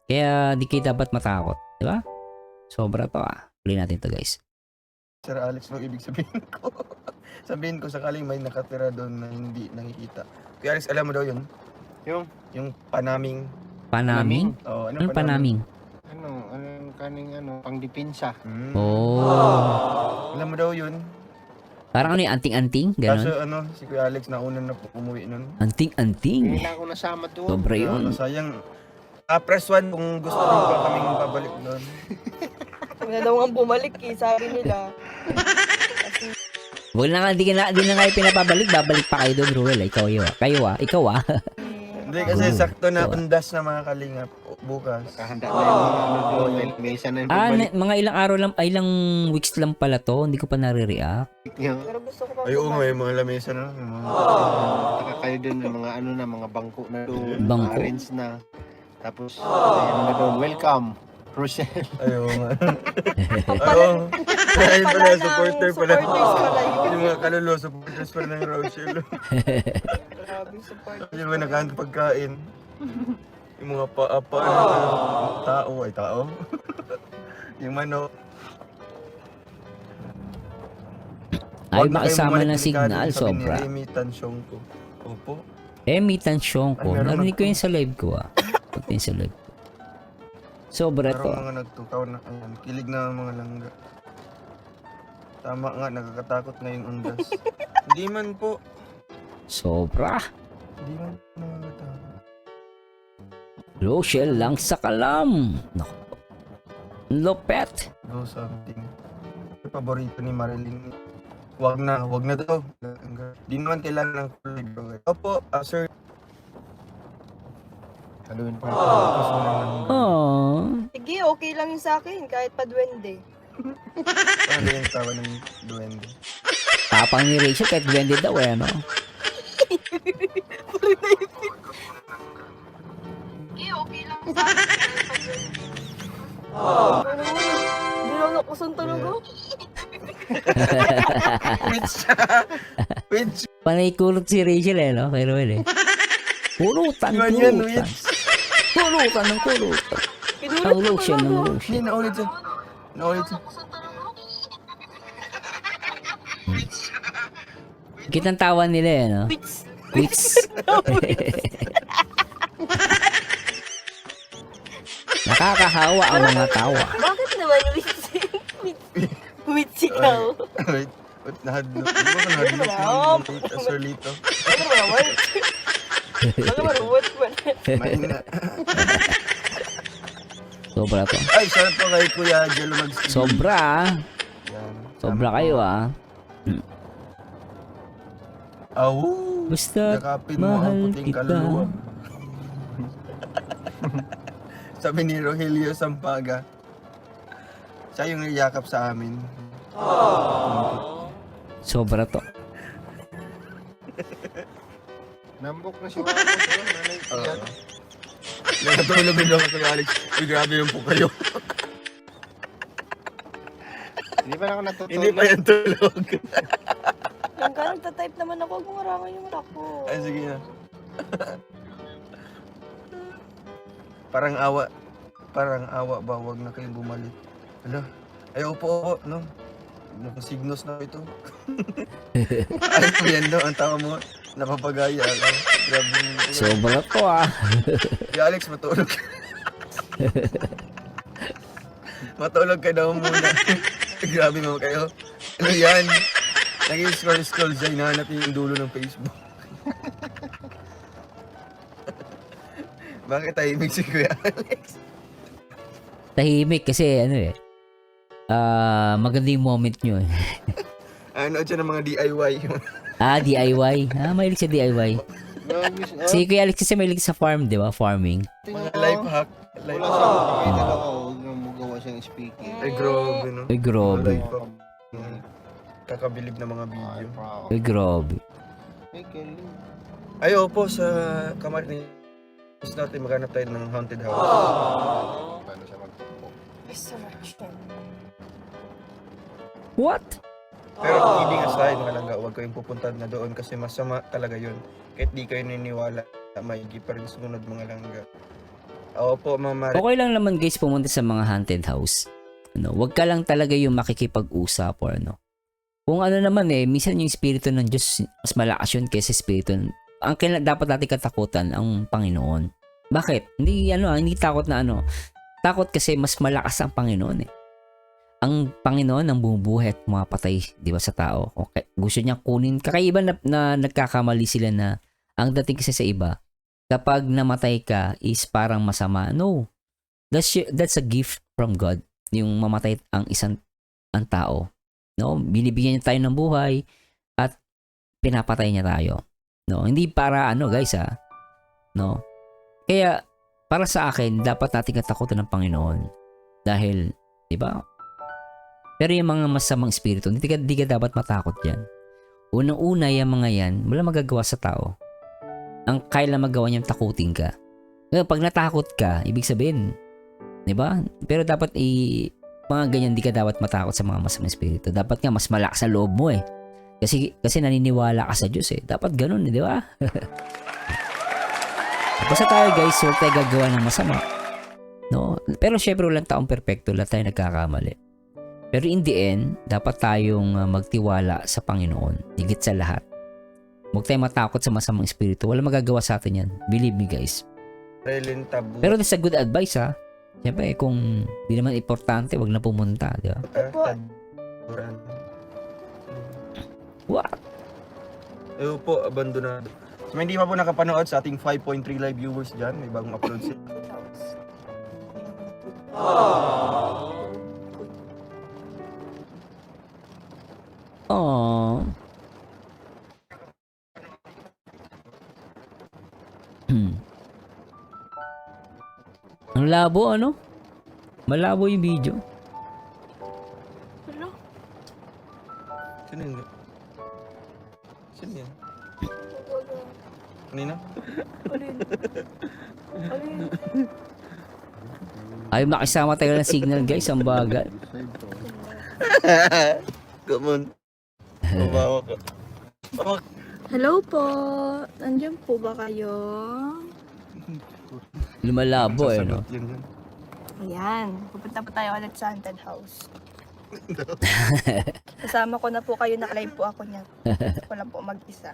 Kaya di kayo dapat matakot. Di ba? Sobra to Huli natin to, guys.
Sir Alex, ano ibig sabihin ko? Sabihin ko sakaling may nakatira doon na hindi nakikita. Kuya Alex, alam mo daw yun? Yung panaming...
Panaming?
Oh,
Anong panaming?
Anong kaning pangdepensa.
Oh.
Alam mo daw yun?
Parang ano yung anting-anting?
Kaso
Ganon?
si Kuya Alex nauna na po umuwi nun.
Anting-anting.
Hindi na ako nasama doon.
Sobra yun.
Sayang. Press 1 kung gusto nyo pa kaming babalik doon.
Huwag na daw nga bumalik sabi nila.
Huwag na nga, di na nga pinapabalik. Babalik pa kayo doon, Ruel. Ikaw
Hindi kasi sakto na undas na mga kalingap bukas.
Kahanda na yung mga doon. May isa na yung pagbalik
Mga ilang araw lang, ilang weeks lang pala to. Hindi ko pa nare-react.
niyo.
Pero gusto ko pa
Ay, oo nga, yung mga lamesa na. Yung mga...
Taka kayo doon ng mga mga bangko na doon.
Bangko?
Arrange na. Tapos, ayun na doon. Welcome, Rochelle.
Ay, oo nga.
Pala-
Oo. Ayun pala,
ng
supporter pala.
supporters pala yun.
Yung mga kalulo, supporters pala ng Rochelle.
Grabe supporters.
Yung mga nakahan pagkain. Yung mga paapa, tao, ay tao. Yung manok.
Ay,
Huwag na kayong
makisama
bumalik
ng signal,
delikado, sabi ni
sobra.
Remy Tansyong ko. Opo.
May tansyon ko.
Ay, meron
Narinig ko
ako.
yun sa live ko Pati yun sa live ko. Sobra to.
Parang mga nagtukaw na, ayan, kilig na mga langga. Tama nga, nakakatakot na yung undas. Hindi man po.
Sobra.
Hindi man po nakakatakot.
Rochelle lang sa kalam. Naku. Lopet.
Do something. Yung paborito ni Marilyn. Wag na daw. Di naman kailangan ng kulay. Opo, sir.
Haluin pa.
Tapos mo naman.
Aww.
Sige, okay lang yun sa akin kahit pa duwende.
Ano yung tawa ng duwende?
Tapang ni Rachel kahit blended daw ano.
Sige, okay lang sa akin kahit pa duwende. Hindi lang nakusang talaga.
Which?
Panay kulot si Rachel no? Kay Roel Kulutan,
Yun yan,
kulutan.
which?
Kulutan ng kulutan.
Pinulit
Ang
ko
Rochelle ng
talaga.
Rochelle.
Hindi, naulit siya. Naulit siya.
Kitang tawa nila no?
Wits.
Wits. Nakakahawa ang mga tawa.
Bakit naman wits? Wits ikaw.
Wait, nahadlo. Di ba ka nahadlo?
Wala.
Sir Lito.
Ano naman? Ano maruwat man?
Mahina.
Sobra to.
Ay, shout po kay Kuya Jello Mag-Steve.
Sobra
Yan.
Sobra kayo
Aw.
Basta
Yakapin mo ang
mahal
puting
kita.
kaluluwa. Sabi ni Rogelio Sampaga, siya yung niyakap sa amin.
Sobra to.
Nambok na si Ramos. Nanay ko yan.
Nakatulog din ako kay Alex. Uy, grabe yung po kayo.
Hindi pa na ako natutulog.
Hindi pa yan tulog.
Hanggang nagtatype naman ako, gumarangan yung mata ko.
Ay, sige na. Parang awa ba, wag na kayong bumalik. Hala, ay opo, no? Nakasignos na ito. Ay, po yan no, ang tama mo, napapagaya. Grabe mo.
Sobra to
Si Alex, matulog ka. Matulog ka daw muna. Grabe mo kayo. Ano yan? Nag-scroll siya, hinahanap niya yung dulo ng Facebook. Bakit tahimik si Kuya Alex?
Tahimik kasi ano eh. Maganda yung moment nyo eh.
Ano siya ng mga DIY.
DIY. Mahilig sa DIY.
Nabis,
Si Kuya Alex kasi mahilig sa farm, di ba? Farming.
Mga life hack. Life
Wala
hack.
sa makikita lang ako, huwag nang magawa siyang speaking.
Ay, grabe, no?
Ay, grabe.
Life hack. Kakabilib na mga video.
Ay, grabe.
Ay, Kelly.
Ay, opo, sa Camarines natin maghanap tayo ng haunted house.
Paano siya magtupo?
What?
Pero kidding aside, mga langga, huwag kayong pupunta na doon kasi masama talaga yun. Kahit di kayo niniwala, maigi pa rin sumunod mga langga. Opo, Mama.
Okay lang naman guys pumunta sa mga haunted house. Wag ka lang talaga yung makikipag-usap or ano. Kung ano naman minsan yung espiritu ng Diyos mas malakas yun kaysa espiritu. Ang dapat natin katakutan ang Panginoon. Bakit? Hindi takot na ano. Takot kasi mas malakas ang Panginoon eh. Ang Panginoon ang bumubuhay at pumapatay, di ba, sa tao. Okay. Gusto niya kunin. Kakaiba na nagkakamali sila na ang dating kasi sa iba, kapag namatay ka is parang masama. No. That's a gift from God. Yung mamatay ang tao. No, binibigyan niya tayo ng buhay at pinapatay niya tayo. No, hindi para guys No. Kaya para sa akin dapat nating katakutan ng Panginoon dahil 'di ba? Pero yung mga masamang espiritu, hindi ka dapat matakot diyan. Unang-una yung mga yan, wala magagawa sa tao. Ang kaya lang magawa niya takutin ka. Ngayon, pag natakot ka, ibig sabihin, 'di ba? Pero dapat mga ganyan, di ka dapat matakot sa mga masamang espiritu. Dapat nga mas malakas ang loob mo eh. Kasi naniniwala ka sa Diyos eh. Dapat ganun eh, di ba? Basta tayo guys, huwag tayo gagawa ng masama. No? Pero syempre walang taong perpekto, lahat tayo nagkakamali. Pero in the end, dapat tayong magtiwala sa Panginoon. Higit sa lahat. Huwag tayong matakot sa masamang espiritu. Walang magagawa sa atin yan. Believe me guys.
Silent taboo.
Pero that's a good advice ha. Siyempre, kung di naman importante, wag na pumunta, di ba?
Taburan.
What?
Ewan po, abandonado. So, hindi pa po nakapanood sa ating 5.3 live viewers dyan. May bagong upload sila.
Aww. Ang labo, ano? Malabo yung video.
Ano?
Sino yun? Sino yan? Kanina?
Ay, makisama tayo ng signal, guys. Ang bagal.
Come on. Mabawa ka.
Hello po. Nandiyan po ba kayo?
Lumalabo, no?
Sasagot yun.
Ayan. Pupunta po tayo ulit sa haunted house. Kasama ko na po kayo. Naka-live po ako niya. Ako lang po mag-isa.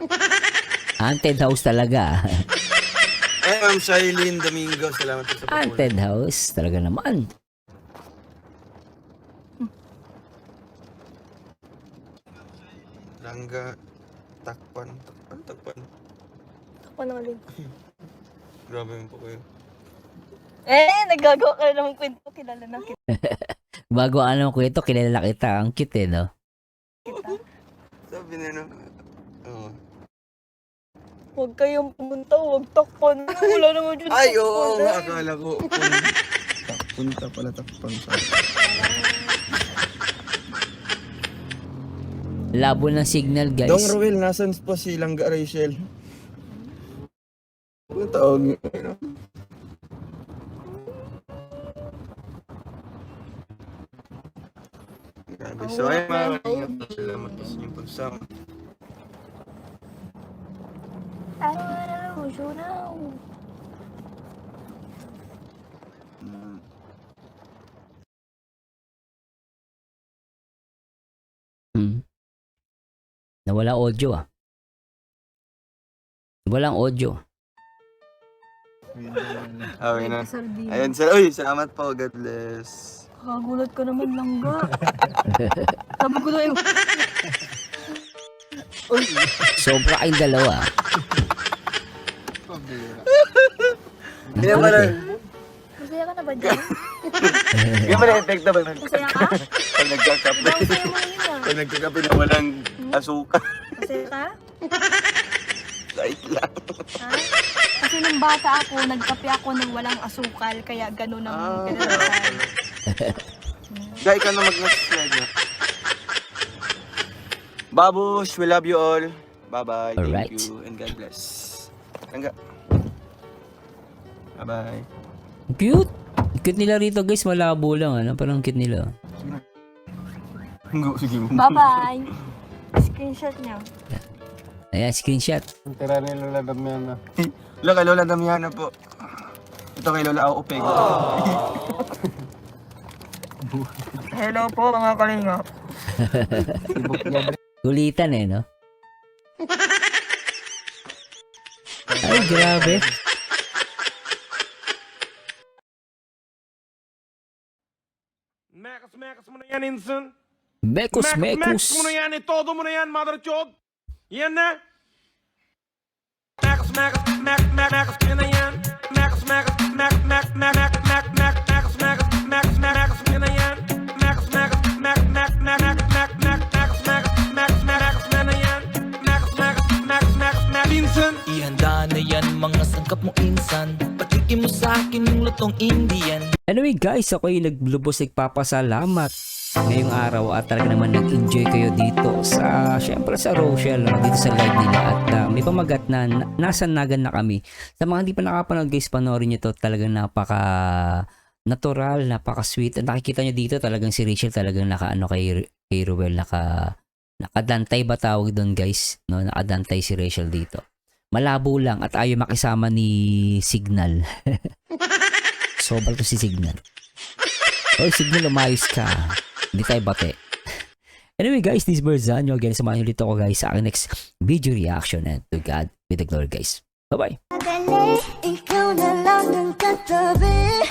Haunted house talaga.
Ay, Ma'am Shailene Domingo. Salamat po sa pagkulang.
Haunted house talaga naman.
Langga. Takpan. Takpan.
Ako na ulit.
Grabe mo po kayo.
Nagagawa ka na ng kwento. Kilala na kita.
Bago ano ko ito, kilala kita. Ang cute no?
Sabi na no. Oo.
Huwag kayong pumunta. Huwag takpan. Wala naman dyan.
Ay, oo. Akala ko. Punta pala takpan sa.
Labo ng signal, guys.
Dong Ruel, nasan po si Langga Rachel? Ano tawag niyo? Grabe. So, ay mga kalingap po. Salamat po sa inyong pagsama.
Nawala audio Walang audio.
Okay na. Ayan, uy, salamat po. God bless.
Kagulat ka naman, langga. Sabi ko na
Uy,
Sobra kayong dalawa.
pabira.
Hindi ba na,
Masaya ka na ba dyan?
hindi ba na-epekta ba nang
Masaya ka?
pag nagkakape?
Ikaw ang saya mo ngayon ah.
Pag nagkakape na walang asuka.
Masaya ka?
Light lang.
Ha? Kasi nung bata ako, nagkape ako ng walang asukal, kaya ganun ang kinalabasan.
Guys, ikaw na mag-next na. Babush, we love you all. Bye-bye.
Alright.
Thank you and God bless. Tangga. Bye-bye.
Cute. Cute nila rito guys, malabo lang. Ano? Parang cute nila.
Sige mo.
Bye-bye! Screenshot niya.
Ayan, screenshot.
Ang tira ni Lola Damiana.
Hello kay Lola Damiana po. Ito kay Lola Aupeg. Hello po mga kalingap.
Ibok niya.
Kulitan eh, no? Ay, grabe.
Mekas mo na yan, Inson.
Mekus,
Mekas
mekus.
mo na yan, todo mo na yan, mother chod. Yan na. Mekas mo na yan. Mekas mo na yan. Mekas mo na yan. Inson.
Ihanda na yan mga sangkap mo insan. Patikin mo sa akin yung lutong Indian.
Anyway guys, ako'y naglubos nagpapasalamat ngayong araw at talaga naman nag-enjoy kayo dito sa, syempre sa Rochelle, no? Dito sa live nila at may pamagat na nasa Nagan na kami. Sa mga hindi pa nakapanood guys, panoorin nyo to, talagang napaka natural, napaka sweet. At nakikita nyo dito talagang si Rachel talagang nakaano kay Ruel, nakadantay ba tawag doon guys, no? Nakadantay si Rachel dito. Malabo lang at ayaw makisama ni Signal. Sobal to si Signal. Oy, Signal, umayos ka. Hindi tayo bate. Anyway guys, this is Berzano. Again, samahan nyo dito ko guys sa aking next video reaction, and to God be the glory guys. Bye-bye.
Ikaw na lang ang katabi.